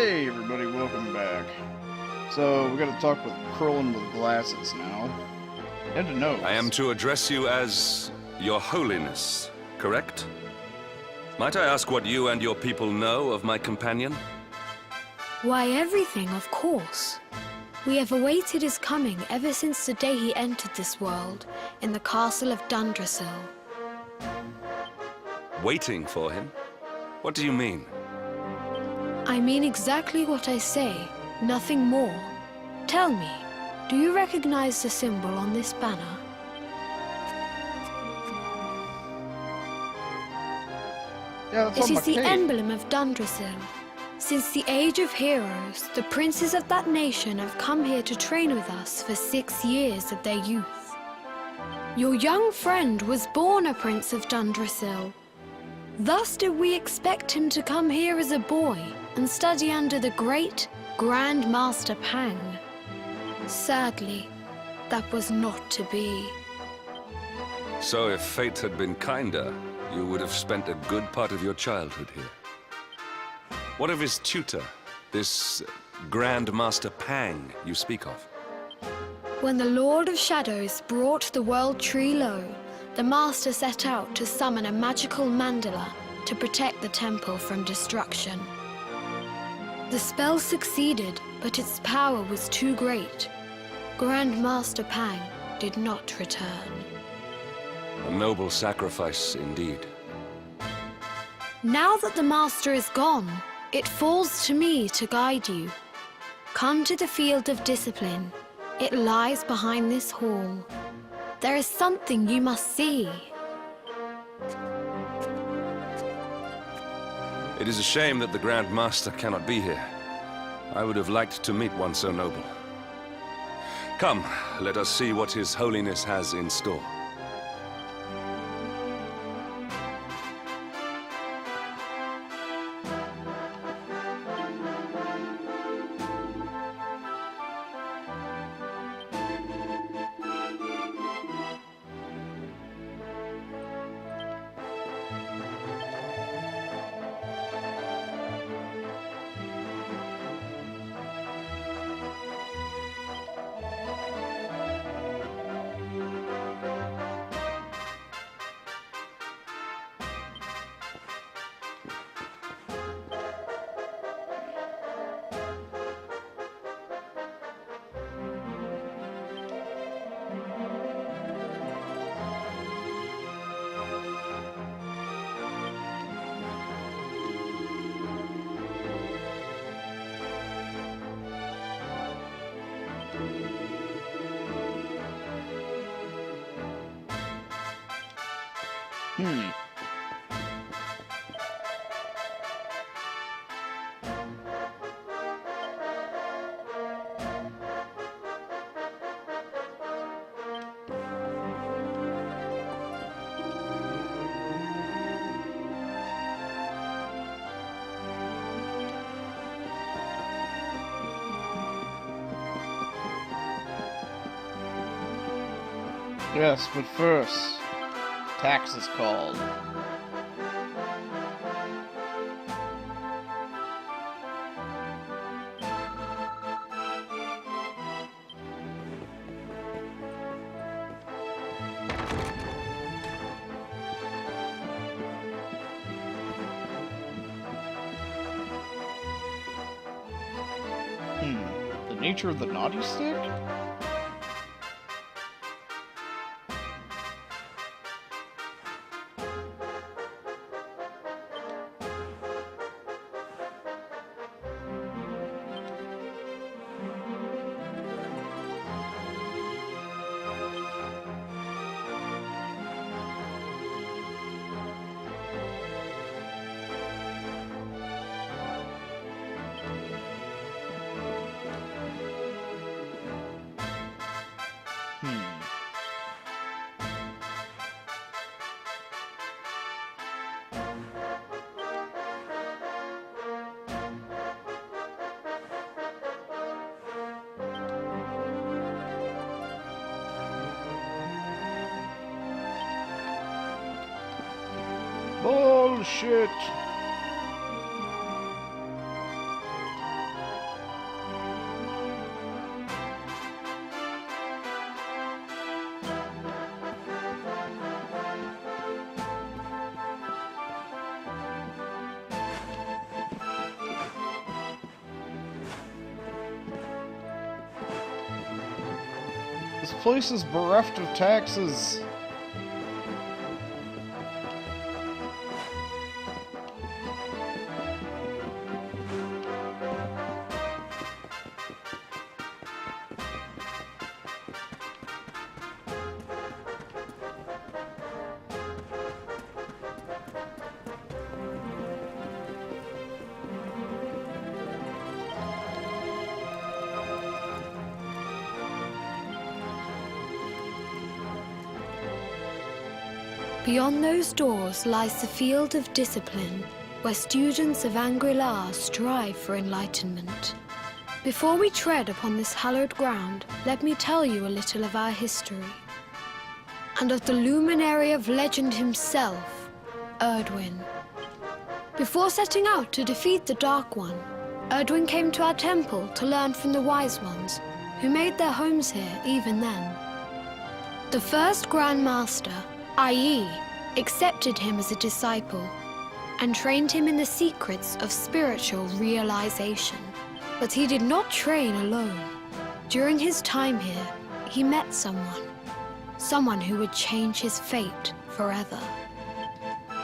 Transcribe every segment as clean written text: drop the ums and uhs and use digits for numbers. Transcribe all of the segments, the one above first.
Hey everybody, welcome back. So, we gotta talk with Krillin with glasses now. And a nose. I am to address you as Your Holiness, correct? Might I ask what you and your people know of my companion? Why, everything, of course. We have awaited his coming ever since the day he entered this world, in the castle of Dundrasil. Waiting for him? What do you mean? I mean exactly what I say, nothing more. Tell me, do you recognize the symbol on this banner? Yeah, that's It on my is the cape. emblem of Dundrasil. Since the Age of Heroes, the princes of that nation have come here to train with us for 6 years of their youth. Your young friend was born a prince of Dundrasil. Thus did we expect him to come here as a boy and study under the great Grand Master Pang. Sadly, that was not to be. So if fate had been kinder, you would have spent a good part of your childhood here. What of his tutor, this Grand Master Pang you speak of? When the Lord of Shadows brought the world tree low, the Master set out to summon a magical mandala to protect the temple from destruction. The spell succeeded, but its power was too great. Grand Master Pang did not return. A noble sacrifice indeed. Now that the Master is gone, it falls to me to guide you. Come to the field of discipline. It lies behind this hall. There is something you must see. It is a shame that the Grand Master cannot be here. I would have liked to meet one so noble. Come, let us see what His Holiness has in store. Yes, but first, tax is called. The nature of the naughty stick? Bullshit! This place is bereft of taxes. Beyond those doors lies the field of discipline, where students of Angri-La strive for enlightenment. Before we tread upon this hallowed ground, let me tell you a little of our history, and of the luminary of legend himself, Erdwin. Before setting out to defeat the Dark One, Erdwin came to our temple to learn from the Wise Ones, who made their homes here even then. The first Grand Master, i.e., accepted him as a disciple and trained him in the secrets of spiritual realization. But he did not train alone. During his time here, he met someone who would change his fate forever.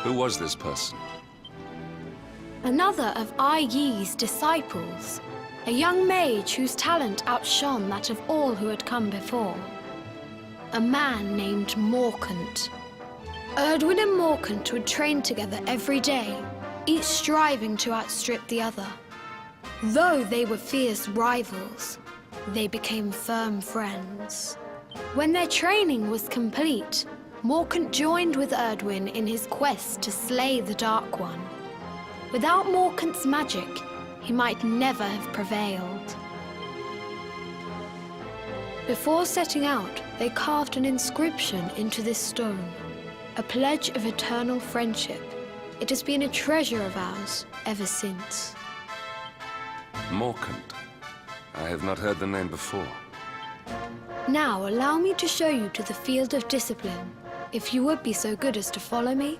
Who was this person? Another of Ai Yi's disciples, a young mage whose talent outshone that of all who had come before. A man named Morkant. Erdwin and Morkant would train together every day, each striving to outstrip the other. Though they were fierce rivals, they became firm friends. When their training was complete, Morkant joined with Erdwin in his quest to slay the Dark One. Without Morkant's magic, he might never have prevailed. Before setting out, they carved an inscription into this stone, a pledge of eternal friendship. It has been a treasure of ours ever since. Morkant. I have not heard the name before. Now allow me to show you to the field of discipline, if you would be so good as to follow me.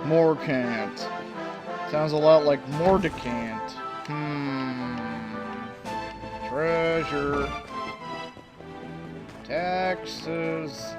Morkant. Sounds a lot like Mordicant. Treasure. Taxes.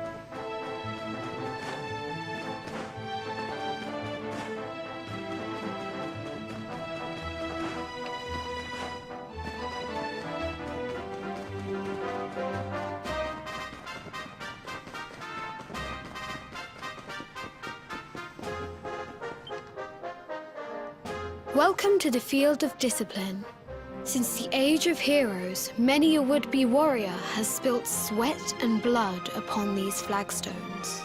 Welcome to the field of discipline. Since the age of heroes, many a would-be warrior has spilt sweat and blood upon these flagstones.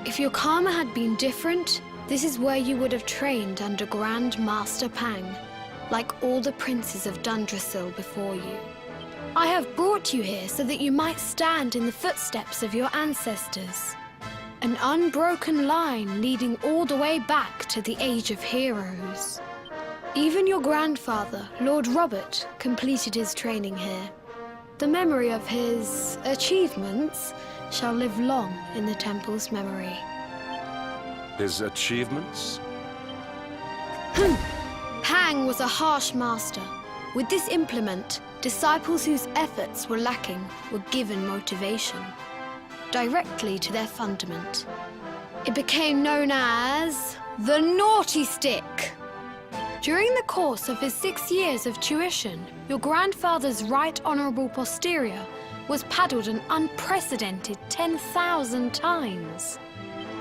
If your karma had been different, this is where you would have trained under Grand Master Pang, like all the princes of Dundrasil before you. I have brought you here so that you might stand in the footsteps of your ancestors. An unbroken line leading all the way back to the age of heroes. Even your grandfather, Lord Robert, completed his training here. The memory of his achievements shall live long in the temple's memory. His achievements? Pang was a harsh master. With this implement, disciples whose efforts were lacking were given motivation, directly to their fundament. It became known as the Naughty Stick. During the course of his 6 years of tuition, your grandfather's right honorable posterior was paddled an unprecedented 10,000 times.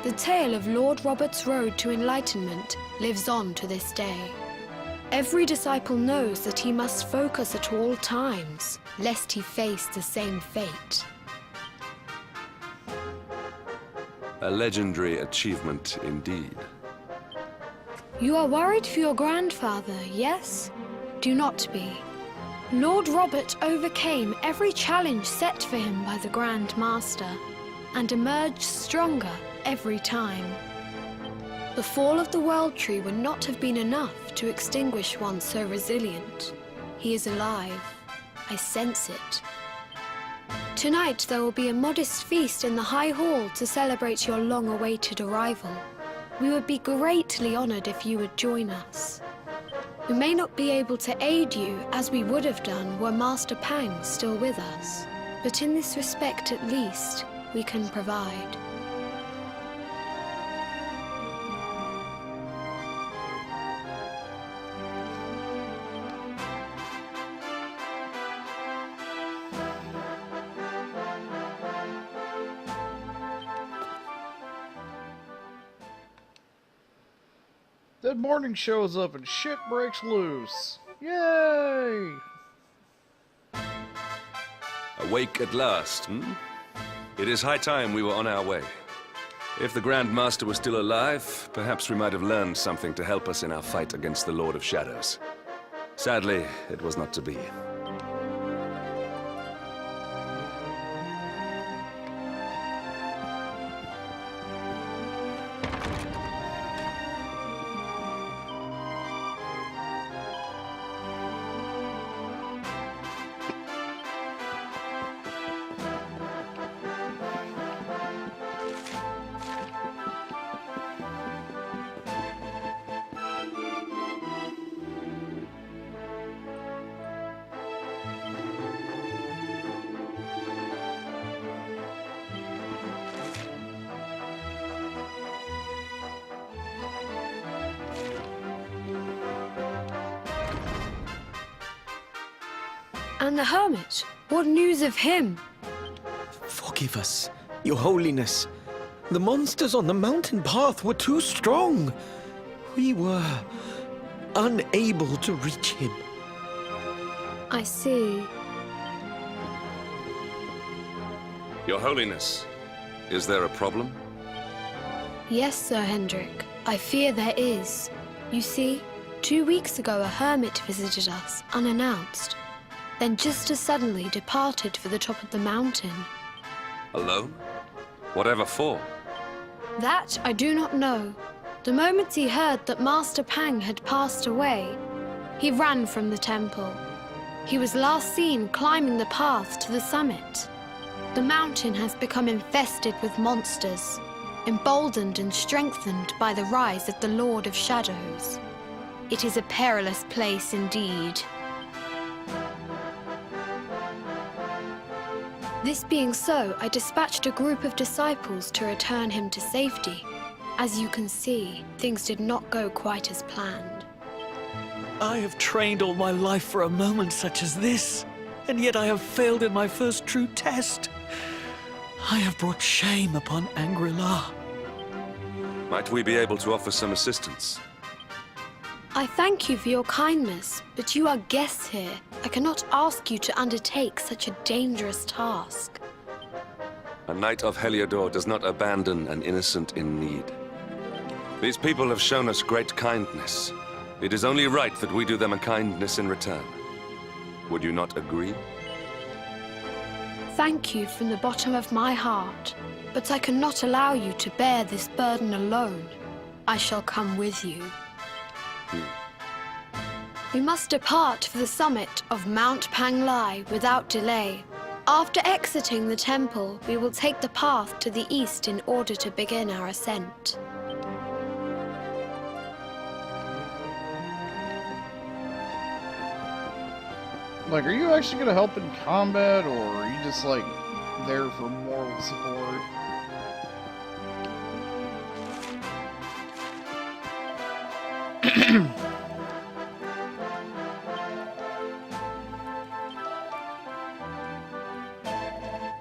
The tale of Lord Robert's road to enlightenment lives on to this day. Every disciple knows that he must focus at all times, lest he face the same fate. A legendary achievement indeed. You are worried for your grandfather, yes? Do not be. Lord Robert overcame every challenge set for him by the Grand Master, and emerged stronger every time. The fall of the World Tree would not have been enough to extinguish one so resilient. He is alive. I sense it. Tonight there will be a modest feast in the High Hall to celebrate your long-awaited arrival. We would be greatly honored if you would join us. We may not be able to aid you as we would have done were Master Pang still with us, but in this respect at least, we can provide. Then morning shows up and shit breaks loose. Yay! Awake at last, It is high time we were on our way. If the Grand Master was still alive, perhaps we might have learned something to help us in our fight against the Lord of Shadows. Sadly, it was not to be. And the hermit? What news of him? Forgive us, Your Holiness. The monsters on the mountain path were too strong. We were unable to reach him. I see. Your Holiness, is there a problem? Yes, Sir Hendrik. I fear there is. You see, 2 weeks ago a hermit visited us, unannounced. Then just as suddenly departed for the top of the mountain. Alone? Whatever for? That I do not know. The moment he heard that Master Pang had passed away, he ran from the temple. He was last seen climbing the path to the summit. The mountain has become infested with monsters, emboldened and strengthened by the rise of the Lord of Shadows. It is a perilous place indeed. This being so, I dispatched a group of disciples to return him to safety. As you can see, things did not go quite as planned. I have trained all my life for a moment such as this, and yet I have failed in my first true test. I have brought shame upon Angri-La. Might we be able to offer some assistance? I thank you for your kindness, but you are guests here. I cannot ask you to undertake such a dangerous task. A knight of Heliodor does not abandon an innocent in need. These people have shown us great kindness. It is only right that we do them a kindness in return. Would you not agree? Thank you from the bottom of my heart, but I cannot allow you to bear this burden alone. I shall come with you. We must depart for the summit of Mount Panglai without delay. After exiting the temple, we will take the path to the east in order to begin our ascent. Like, are you actually gonna help in combat, or are you just, like, there for moral support?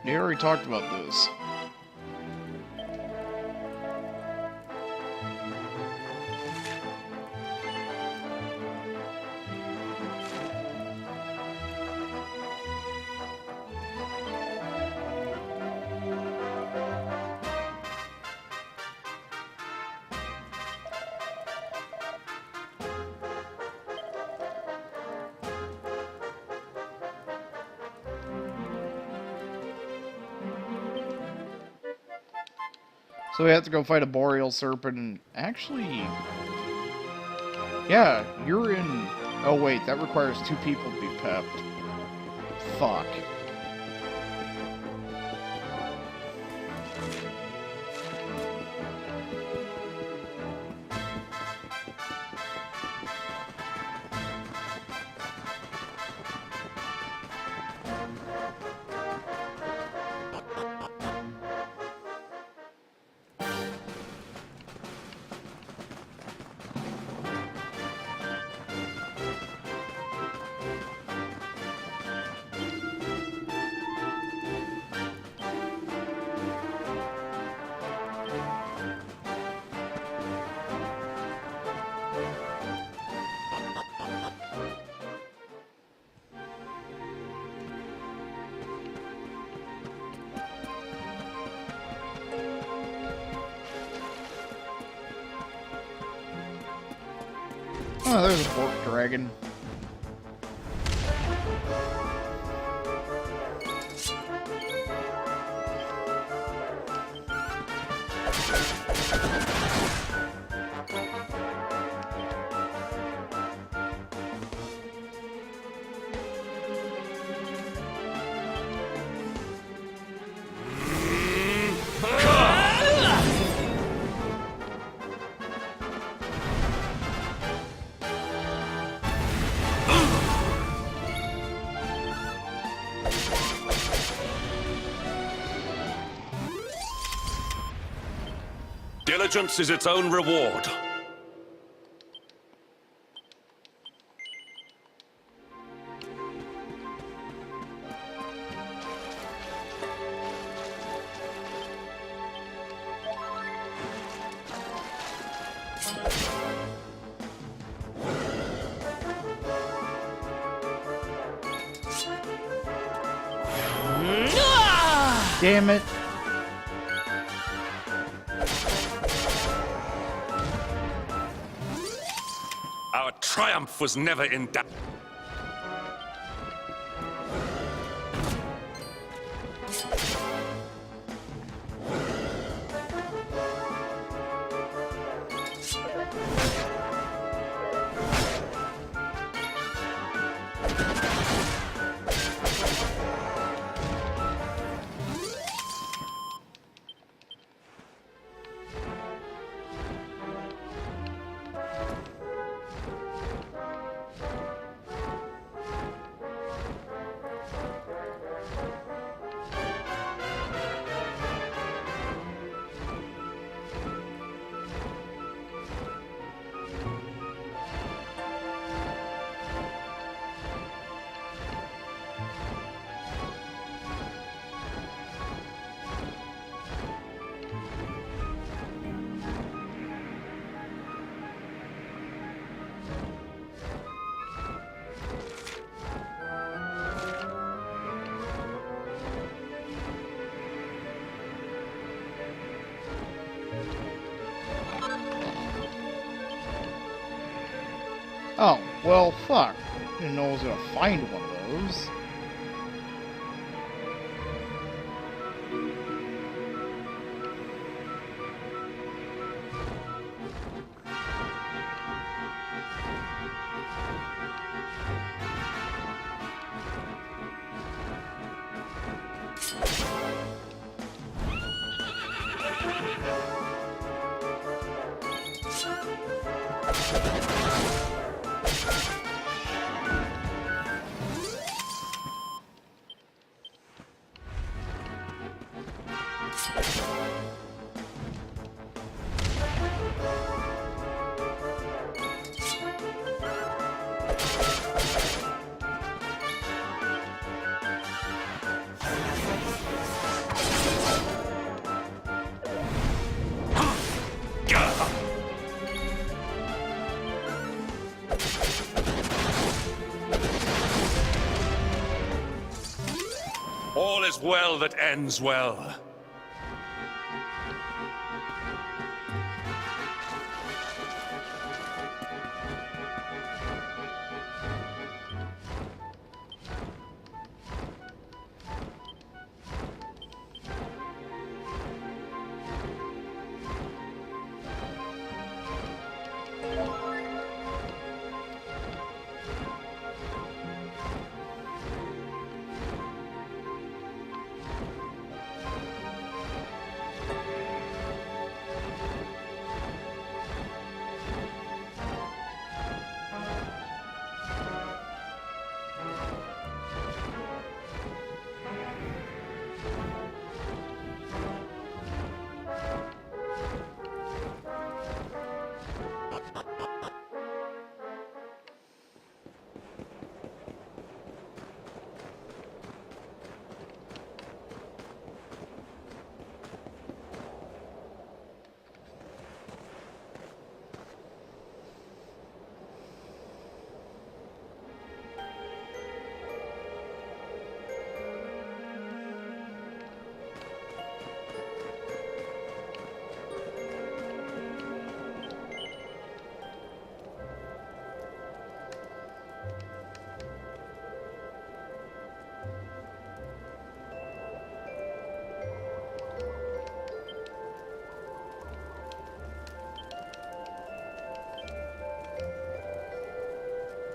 You already talked about this. So we have to go fight a boreal serpent, and actually, yeah, you're in Oh wait, that requires 2 people to be pepped. Fuck. Oh, there's a fork dragon. Diligence is its own reward. Damn it. Our triumph was never in doubt. Oh, well, fuck. Didn't know I was gonna find one of those. All is well that ends well.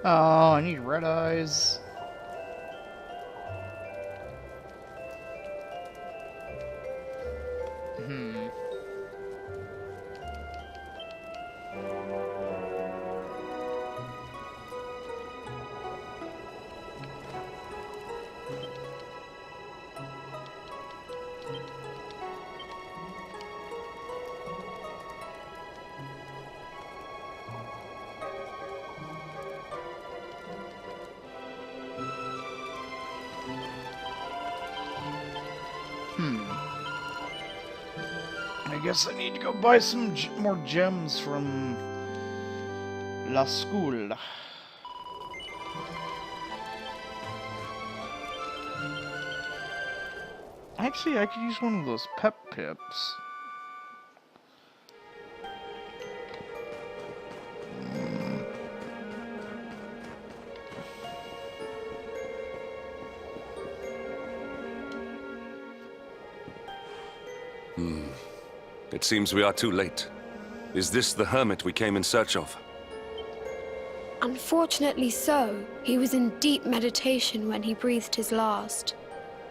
Oh, I need red eyes. I guess I need to go buy some more gems from La School. Actually, I could use one of those pep pips. It seems we are too late. Is this the hermit we came in search of? Unfortunately so. He was in deep meditation when he breathed his last.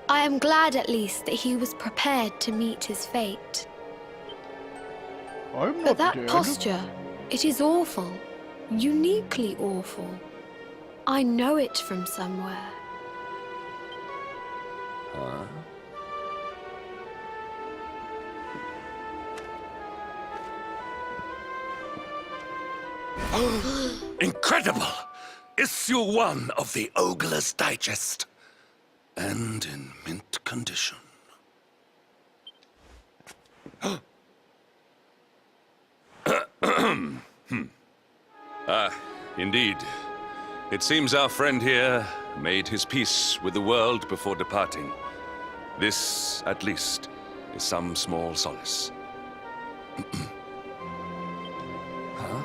I am glad at least that he was prepared to meet his fate. I'm not But that dead. posture, it is awful. Uniquely awful. I know it from somewhere. Huh? Incredible! Issue 1 of the Ogler's Digest. And in mint condition. Indeed. It seems our friend here made his peace with the world before departing. This, at least, is some small solace. Huh?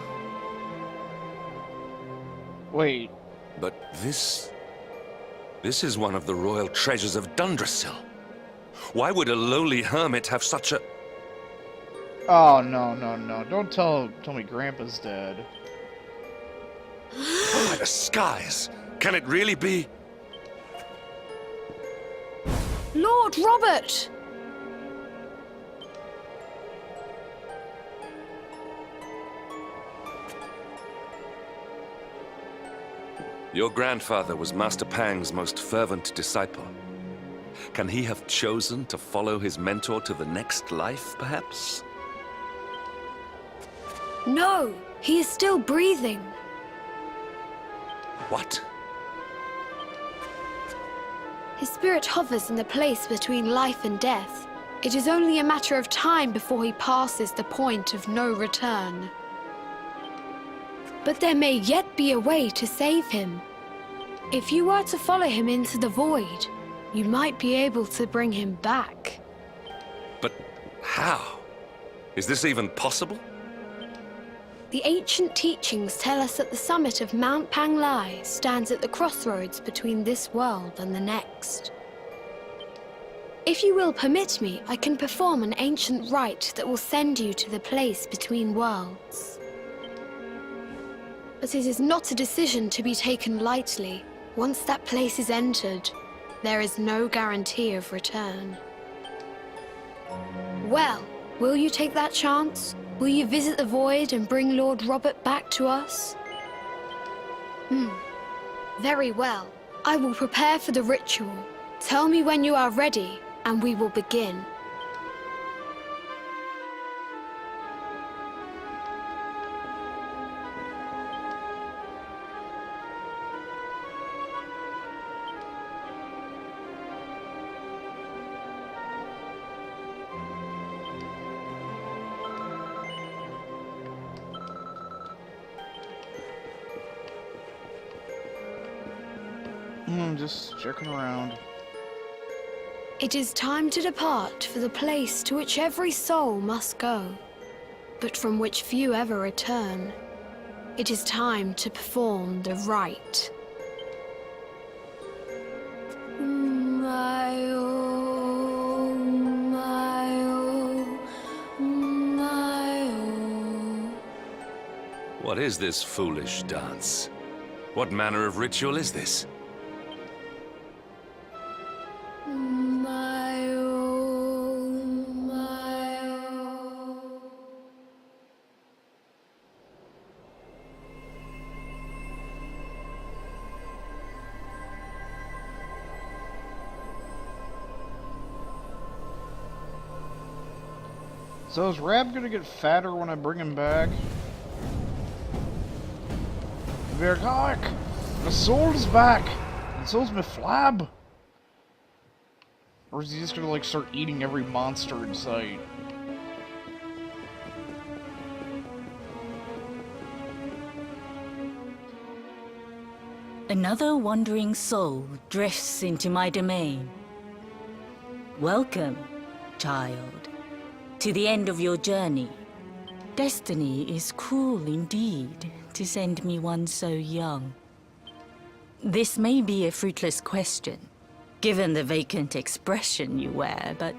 Wait. But this is one of the royal treasures of Dundrasil. Why would a lowly hermit have such a... Oh, no, no, no. Don't tell me Grandpa's dead. By the skies! Can it really be? Lord Robert! Your grandfather was Master Pang's most fervent disciple. Can he have chosen to follow his mentor to the next life, perhaps? No, he is still breathing. What? His spirit hovers in the place between life and death. It is only a matter of time before he passes the point of no return. But there may yet be a way to save him. If you were to follow him into the void, you might be able to bring him back. But how? Is this even possible? The ancient teachings tell us that the summit of Mount Panglai stands at the crossroads between this world and the next. If you will permit me, I can perform an ancient rite that will send you to the place between worlds. But it is not a decision to be taken lightly. Once that place is entered, there is no guarantee of return. Well, will you take that chance? Will you visit the void and bring Lord Robert back to us? Very well. I will prepare for the ritual. Tell me when you are ready, and we will begin. Just checking around. It is time to depart for the place to which every soul must go, but from which few ever return. It is time to perform the rite. What is this foolish dance? What manner of ritual is this? My oh, my oh. So is Rab gonna get fatter when I bring him back? Be like, oh, my soul's back! And so's my flab! Or is he just gonna like start eating every monster in sight? Another wandering soul drifts into my domain. Welcome, child, to the end of your journey. Destiny is cruel indeed to send me one so young. This may be a fruitless question, given the vacant expression you wear, but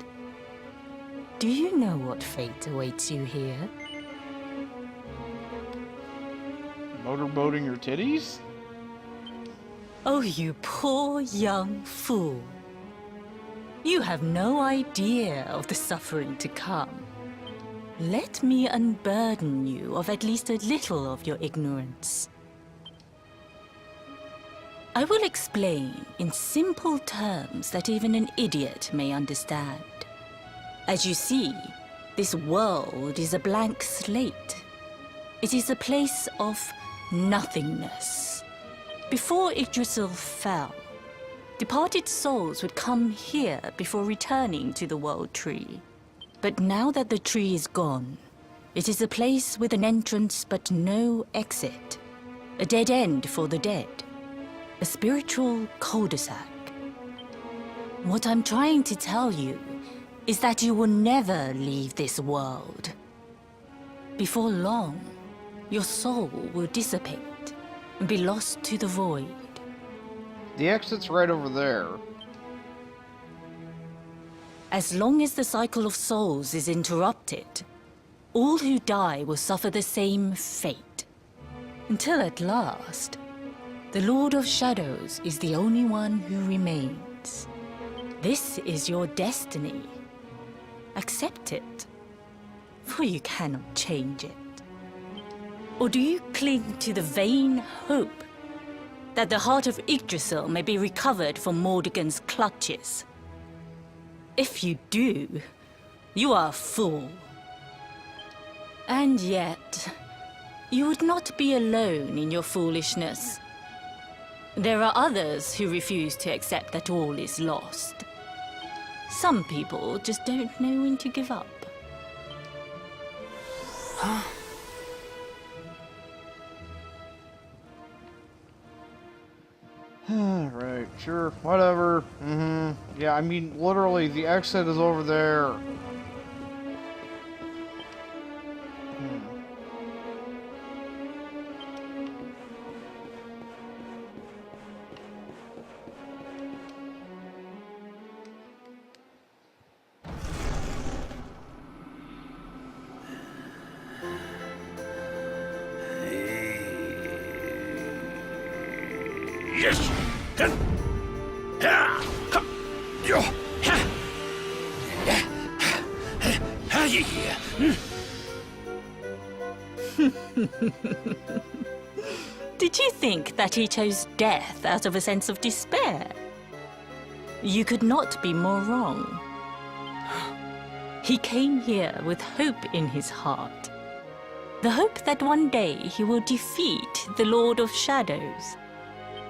do you know what fate awaits you here? Motorboating your titties? Oh, you poor young fool. You have no idea of the suffering to come. Let me unburden you of at least a little of your ignorance. I will explain in simple terms that even an idiot may understand. As you see, this world is a blank slate. It is a place of nothingness. Before Yggdrasil fell, departed souls would come here before returning to the World Tree. But now that the tree is gone, it is a place with an entrance but no exit. A dead end for the dead. A spiritual cul-de-sac. What I'm trying to tell you is that you will never leave this world. Before long, your soul will dissipate and be lost to the void. The exit's right over there. As long as the cycle of souls is interrupted, all who die will suffer the same fate. Until at last, the Lord of Shadows is the only one who remains. This is your destiny. Accept it, for you cannot change it. Or do you cling to the vain hope that the heart of Yggdrasil may be recovered from Mordegon's clutches? If you do, you are a fool. And yet, you would not be alone in your foolishness. There are others who refuse to accept that all is lost. Some people just don't know when to give up. Right, sure, whatever. Yeah, I mean, literally, the exit is over there. Yes! Did you think that he chose death out of a sense of despair? You could not be more wrong. He came here with hope in his heart. The hope that one day he will defeat the Lord of Shadows.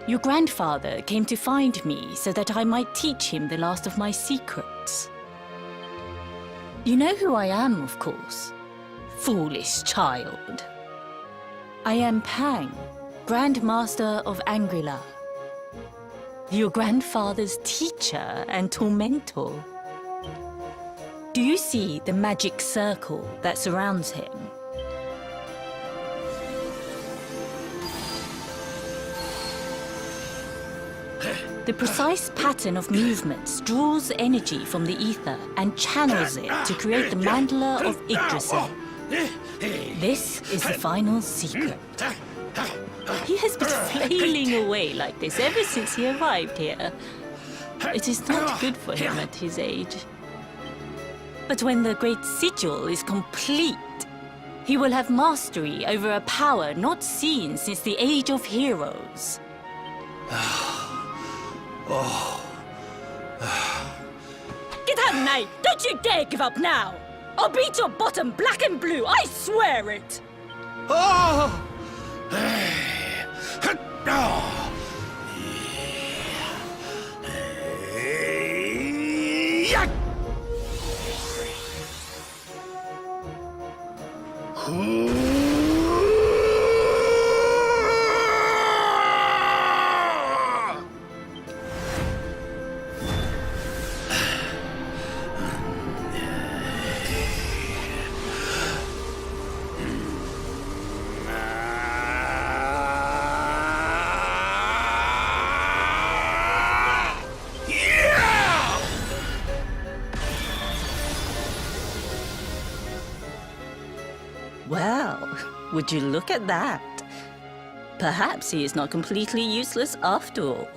Your grandfather came to find me so that I might teach him the last of my secrets. You know who I am, of course. Foolish child. I am Pang, Grand Master of Angrila. Your grandfather's teacher and tormentor. Do you see the magic circle that surrounds him? The precise pattern of movements draws energy from the ether and channels it to create the mandala of Yggdrasil. This is the final secret. He has been flailing away like this ever since he arrived here. It is not good for him at his age. But when the great sigil is complete, he will have mastery over a power not seen since the Age of Heroes. Get out, Knight! Don't you dare give up now! I'll beat your bottom black and blue, I swear it! Oh! Well, would you look at that? Perhaps he is not completely useless after all.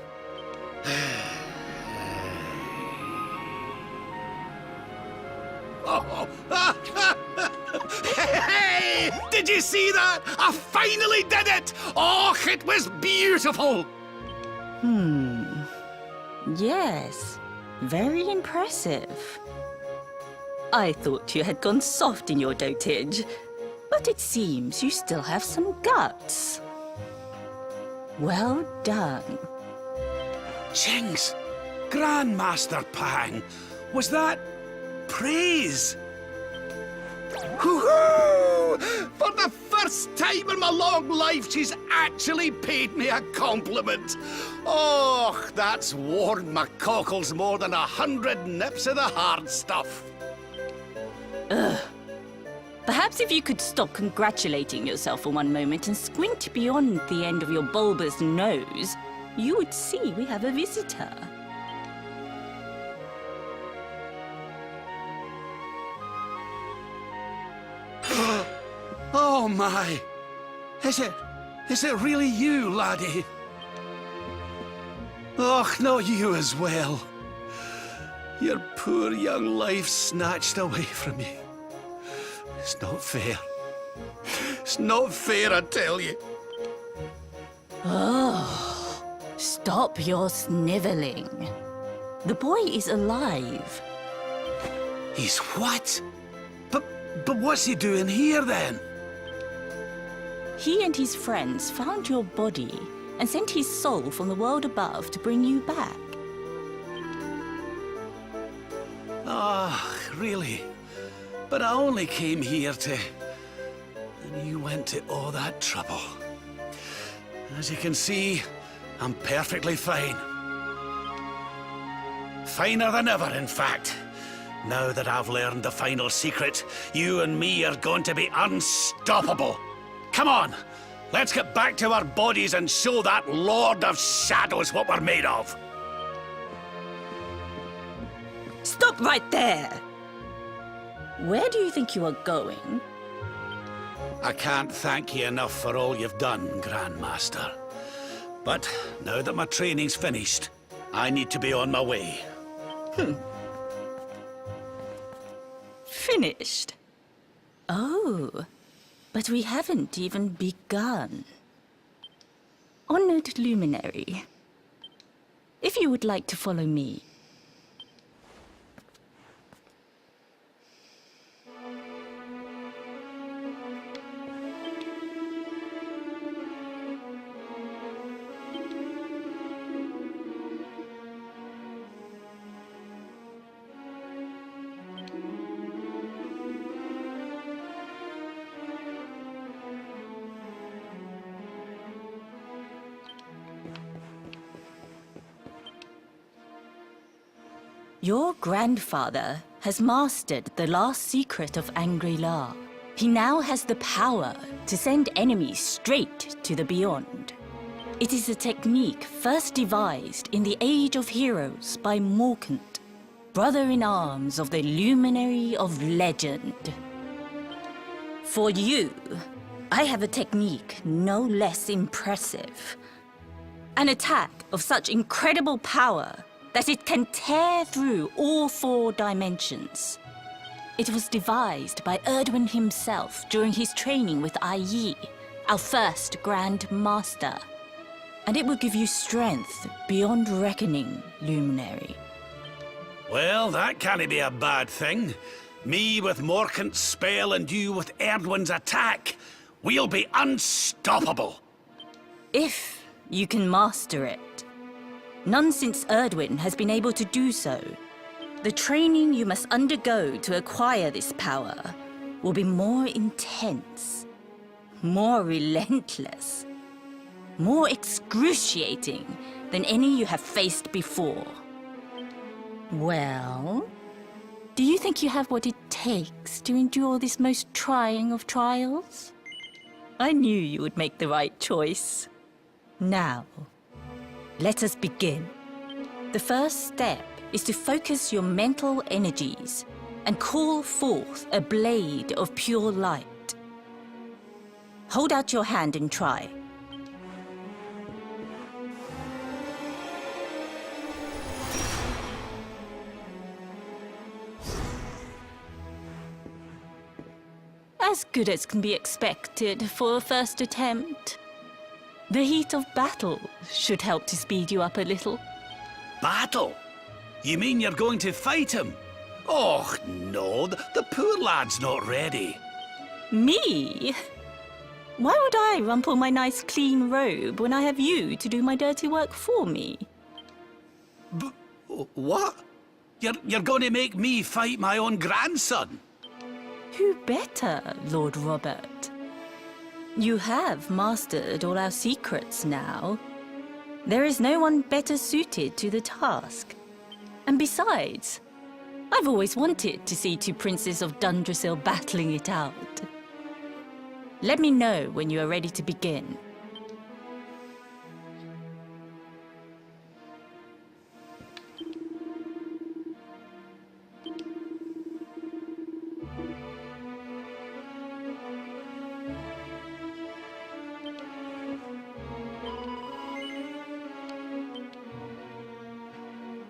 Hey! Did you see that? I finally did it! Oh, it was beautiful! Yes, very impressive. I thought you had gone soft in your dotage, but it seems you still have some guts. Well done. Jinx! Grandmaster Pang! Was that praise? Hoo-hoo! For the first time in my long life, she's actually paid me a compliment. Oh, that's warmed my cockles more than 100 nips of the hard stuff. Perhaps if you could stop congratulating yourself for one moment and squint beyond the end of your bulbous nose, you would see we have a visitor. Oh my! Is it really you, laddie? Och, not you as well. Your poor young life snatched away from you. It's not fair. It's not fair, I tell you. Stop your sniveling. The boy is alive. He's what? But what's he doing here then? He and his friends found your body and sent his soul from the world above to bring you back. Ah, really? But I only came here to... And you went to all that trouble. As you can see, I'm perfectly fine. Finer than ever, in fact. Now that I've learned the final secret, you and me are going to be unstoppable. Come on, let's get back to our bodies and show that Lord of Shadows what we're made of. Stop right there! Where do you think you are going? I can't thank you enough for all you've done, Grandmaster. But now that my training's finished, I need to be on my way. Finished? Oh, but we haven't even begun. Honored Luminary, if you would like to follow me. Your grandfather has mastered the last secret of Angri-La. He now has the power to send enemies straight to the Beyond. It is a technique first devised in the Age of Heroes by Morkant, brother-in-arms of the Luminary of Legend. For you, I have a technique no less impressive. An attack of such incredible power that it can tear through all 4 dimensions. It was devised by Erdwin himself during his training with Yi, our first Grand Master. And it will give you strength beyond reckoning, Luminary. Well, that can't be a bad thing. Me with Morkant's spell and you with Erdwin's attack. We'll be unstoppable. If you can master it. None since Erdwin has been able to do so. The training you must undergo to acquire this power will be more intense, more relentless, more excruciating than any you have faced before. Well, do you think you have what it takes to endure this most trying of trials? I knew you would make the right choice. Now, let us begin. The first step is to focus your mental energies and call forth a blade of pure light. Hold out your hand and try. As good as can be expected for a first attempt. The heat of battle should help to speed you up a little. Battle? You mean you're going to fight him? Oh, no, the poor lad's not ready. Me? Why would I rumple my nice clean robe when I have you to do my dirty work for me? What? You're going to make me fight my own grandson? Who better, Lord Robert? You have mastered all our secrets now. There is no one better suited to the task. And besides, I've always wanted to see 2 princes of Dundrasil battling it out. Let me know when you are ready to begin.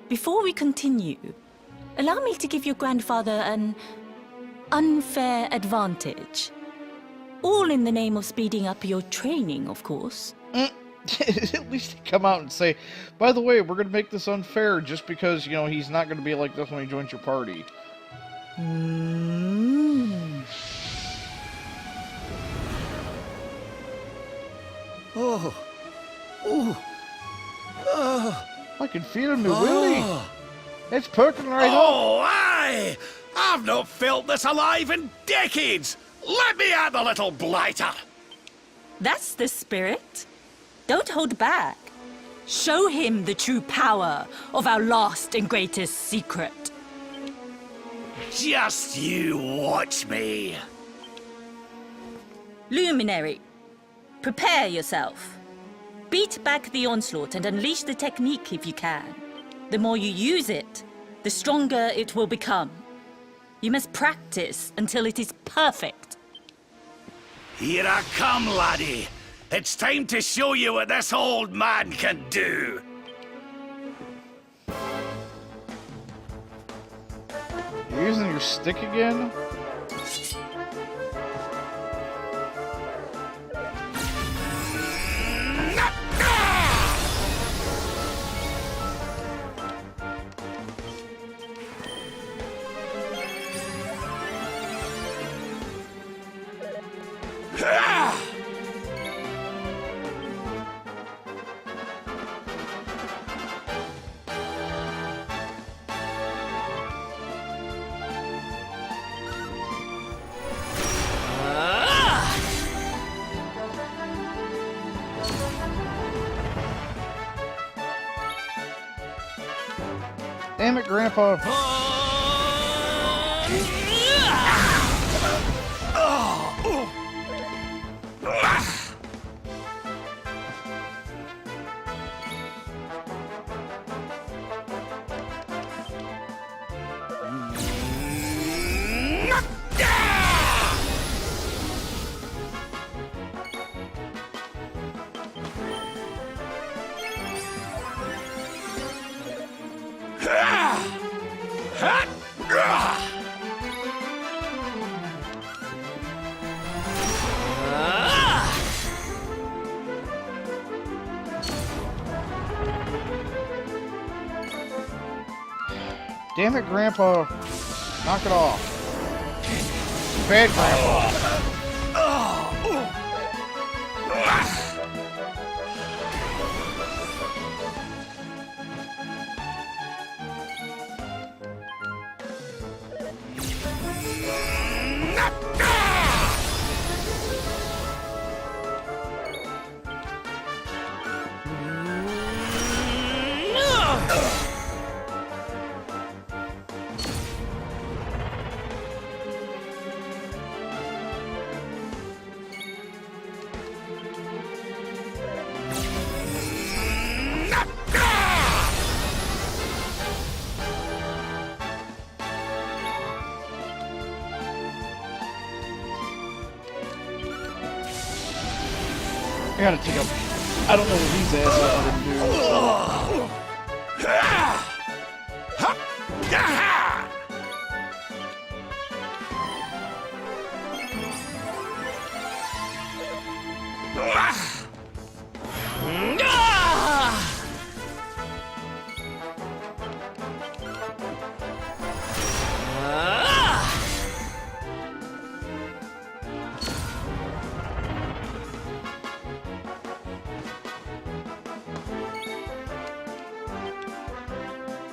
Before we continue, allow me to give your grandfather an unfair advantage. All in the name of speeding up your training, of course. At least they come out and say, by the way, we're going to make this unfair just because, you know, he's not going to be like this when he joins your party. I can feel him, Willie. It's perking right up. Oh, aye! I've not felt this alive in decades! Let me at the little blighter! That's the spirit. Don't hold back. Show him the true power of our last and greatest secret. Just you watch me. Luminary, prepare yourself. Beat back the onslaught and unleash the technique if you can. The more you use it, the stronger it will become. You must practice until it is perfect. Here I come, laddie. It's time to show you what this old man can do. You're using your stick again? Damn it, Grandpa. Damn it, Grandpa. Knock it off. Bad Grandpa. I gotta take up. I don't know what these asses are gonna do.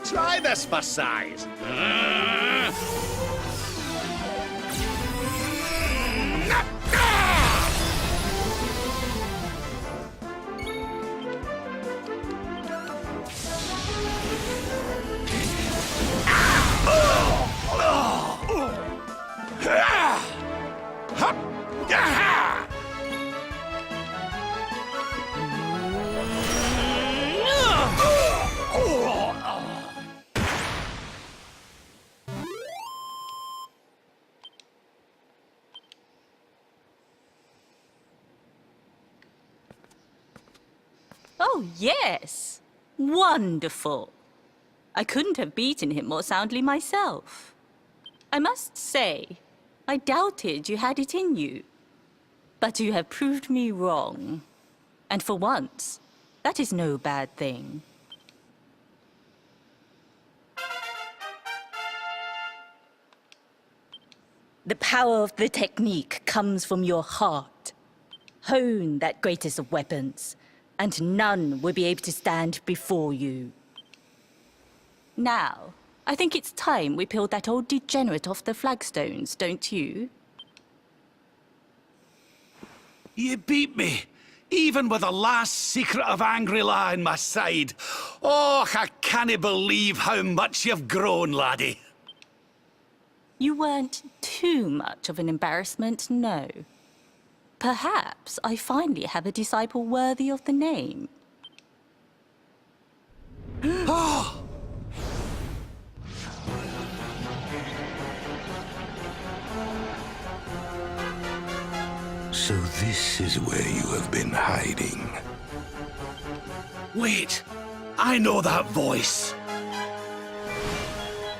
Try this for size. Oh, yes. Wonderful. I couldn't have beaten him more soundly myself. I must say, I doubted you had it in you. But you have proved me wrong. And for once, that is no bad thing. The power of the technique comes from your heart. Hone that greatest of weapons, and none will be able to stand before you. Now, I think it's time we peeled that old degenerate off the flagstones, don't you? You beat me, even with the last secret of Angry-La in my side. Oh, I can't believe how much you've grown, laddie. You weren't too much of an embarrassment, no. Perhaps I finally have a disciple worthy of the name. So this is where you have been hiding. Wait, I know that voice.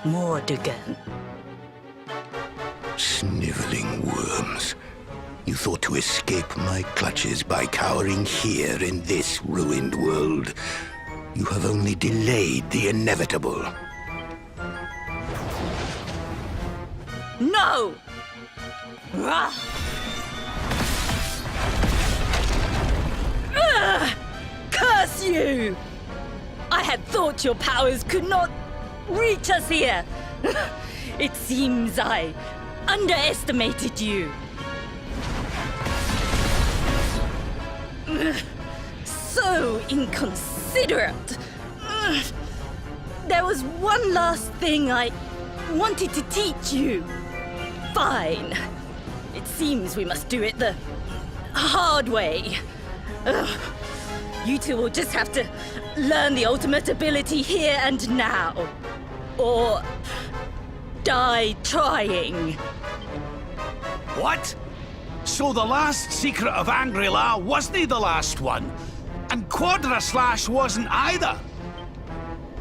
Mordegan. Sniveling worms. You thought to escape my clutches by cowering here in this ruined world. You have only delayed the inevitable. No! Rah! Ugh! Curse you! I had thought your powers could not reach us here. It seems I underestimated you. So inconsiderate. There was one last thing I wanted to teach you. Fine. It seems we must do it the hard way. You two will just have to learn the ultimate ability here and now. Or die trying. What? So the last secret of Angry-La wasn't the last one? And Quadra Slash wasn't either?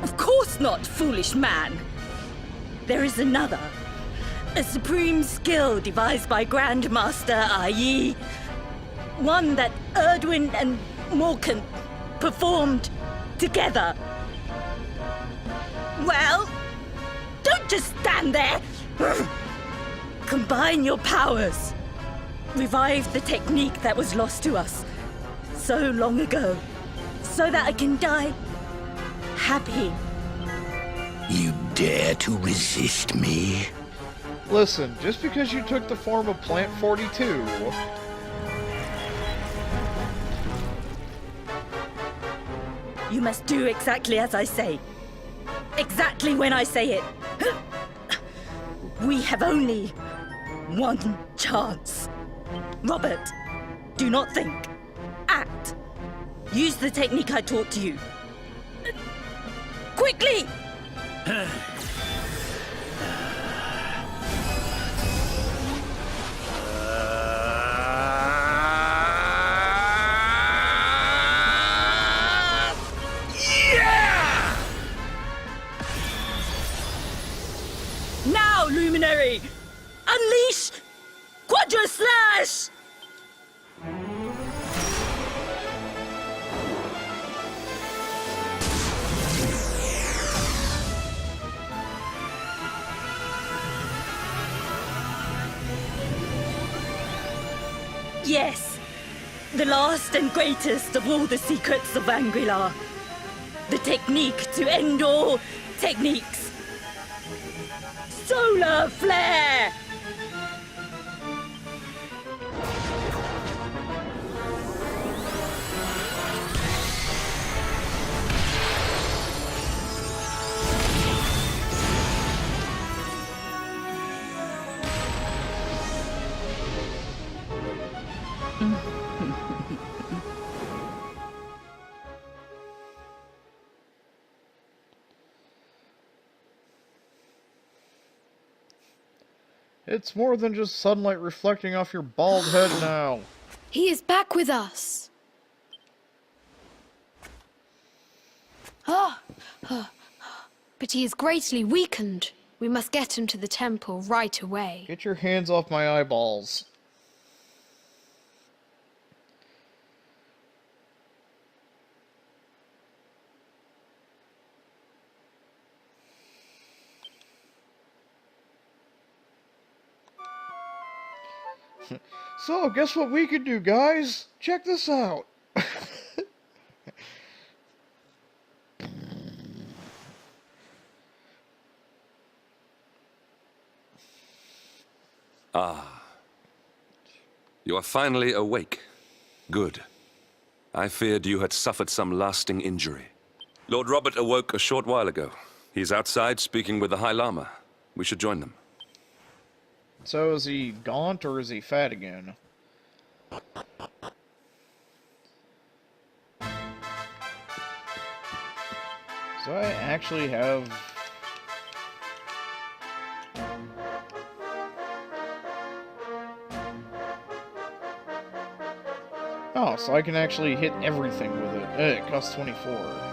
Of course not, foolish man. There is another. A supreme skill devised by Grandmaster Yi. One that Erdwin and Morkan performed together. Well, don't just stand there. Combine your powers. Revive the technique that was lost to us so long ago, so that I can die happy. You dare to resist me? Listen, just because you took the form of Plant 42... You must do exactly as I say. Exactly when I say it. We have only one chance. Robert, do not think. Act. Use the technique I taught to you. Quickly! Now, Luminary! Unleash Quadra Slash! Yes, the last and greatest of all the secrets of Angri-La. The technique to end all techniques. Solar Flare! It's more than just sunlight reflecting off your bald head now. He is back with us. But he is greatly weakened. We must get him to the temple right away. Get your hands off my eyeballs. So, guess what we could do, guys? Check this out. You are finally awake. Good. I feared you had suffered some lasting injury. Lord Robert awoke a short while ago. He's outside speaking with the High Lama. We should join them. So, is he gaunt or is he fat again? So I actually have... Oh, so I can actually hit everything with it. It costs 24.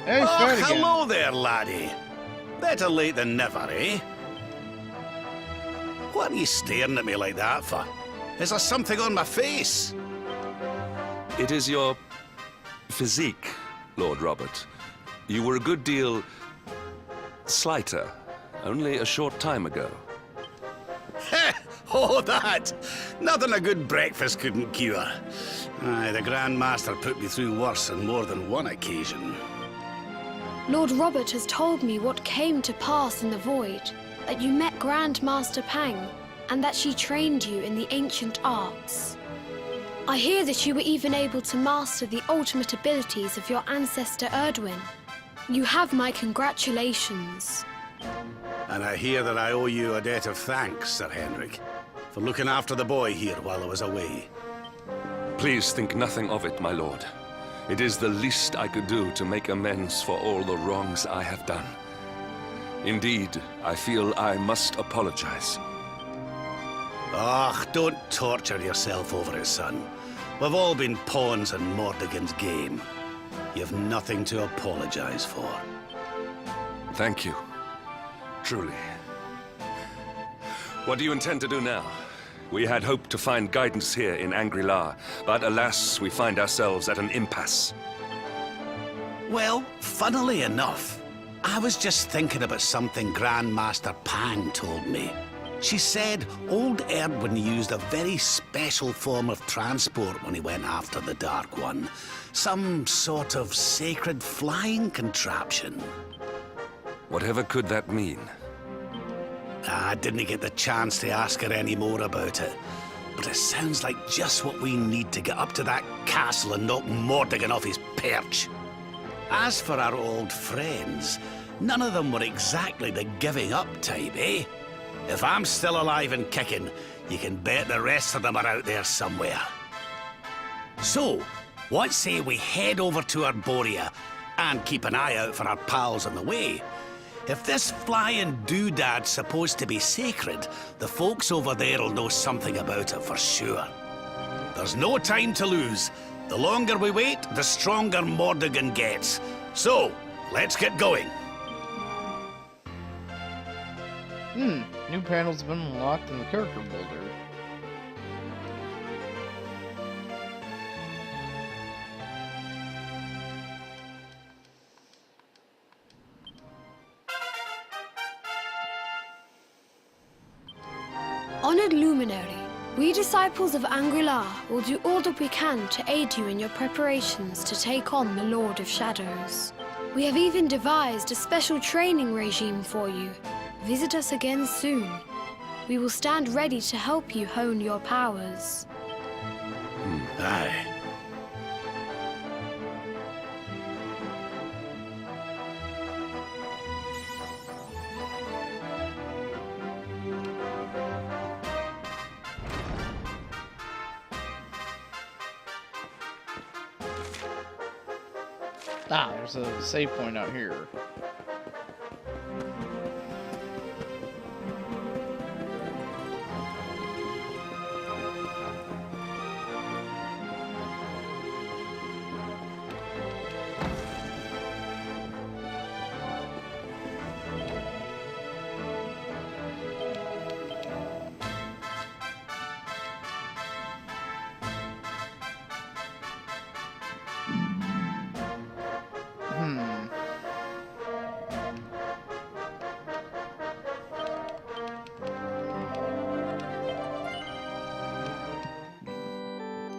Hey, Oh, fat again. hello there, laddie. Better late than never, eh? What are you staring at me like that for? Is there something on my face? It is your physique, Lord Robert. You were a good deal slighter only a short time ago. Oh, that! Nothing a good breakfast couldn't cure. Aye, the Grand Master put me through worse on more than one occasion. Lord Robert has told me what came to pass in the void, that you met Grandmaster Pang, and that she trained you in the ancient arts. I hear that you were even able to master the ultimate abilities of your ancestor Erdwin. You have my congratulations. And I hear that I owe you a debt of thanks, Sir Henrik, for looking after the boy here while I was away. Please think nothing of it, my lord. It is the least I could do to make amends for all the wrongs I have done. Indeed, I feel I must apologize. Ah, don't torture yourself over it, son. We've all been pawns in Mordegon's game. You've nothing to apologize for. Thank you. Truly. What do you intend to do now? We had hoped to find guidance here in Angri-La, but alas, we find ourselves at an impasse. Well, funnily enough, I was just thinking about something Grandmaster Pang told me. She said old Erdwin used a very special form of transport when he went after the Dark One. Some sort of sacred flying contraption. Whatever could that mean? I didn't get the chance to ask her any more about it. But it sounds like just what we need to get up to that castle and knock Mordegon off his perch. As for our old friends, none of them were exactly the giving up type, eh? If I'm still alive and kicking, you can bet the rest of them are out there somewhere. So, what say we head over to Arborea and keep an eye out for our pals on the way? If this flying doodad's supposed to be sacred, the folks over there will know something about it for sure. There's no time to lose. The longer we wait, the stronger Mordegon gets. So, let's get going. New panels have been unlocked in the character builder. Honored Luminary, we disciples of Angri-La will do all that we can to aid you in your preparations to take on the Lord of Shadows. We have even devised a special training regime for you. Visit us again soon. We will stand ready to help you hone your powers. Aye. Ah, there's a save point out here.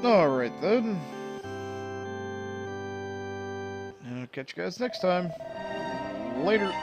Alright then. I'll catch you guys next time. Later.